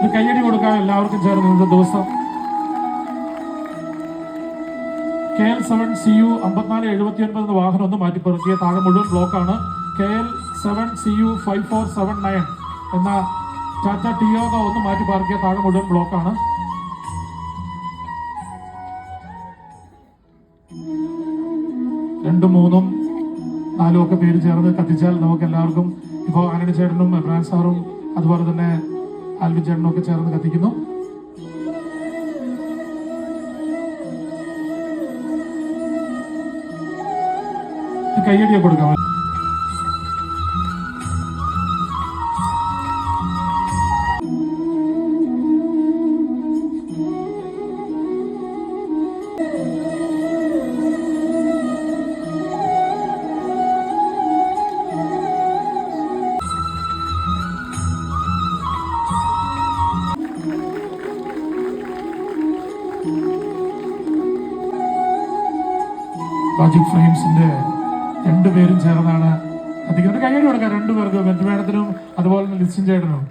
ഒരു കയ്യടി കൊടുക്കാൻ എല്ലാവർക്കും ചേർന്ന് ഇന്നത്തെ ദിവസം. KL7CU 5479 എന്ന വാഹനം ഒന്ന് മാറ്റിപ്പെറുക്കിയ താഴെ മുഴുവൻ ബ്ലോക്കാണ്. KL7CU 5479 എന്ന ടാറ്റ ടിയോഗ ഒന്ന് മാറ്റി പാർക്കിയ താഴെ മുഴുവൻ ബ്ലോക്കാണ്. രണ്ടും മൂന്നും നാലും ഒക്കെ പേര് ചേർന്ന് കത്തിച്ചാൽ നമുക്ക് എല്ലാവർക്കും ഇപ്പോൾ ആന്റണി ചേട്ടനും എബ്രാൻ സാറും അതുപോലെ തന്നെ ആൽവിൻ ചേട്ടനും ഒക്കെ ചേർന്ന് കത്തിക്കുന്നു. കയ്യടിയെ കൊടുക്കാം. മാജിക് ഫ്രെയിംസിന്റെ രണ്ടുപേരും ചേർന്നാണ് കത്തിക്കുന്നത്. കയ്യടി കൊടുക്കാം രണ്ടുപേർക്കും, ബന്ധുമേടത്തിനും അതുപോലെ തന്നെ ലിസ്റ്റിൻ ചേട്ടനും.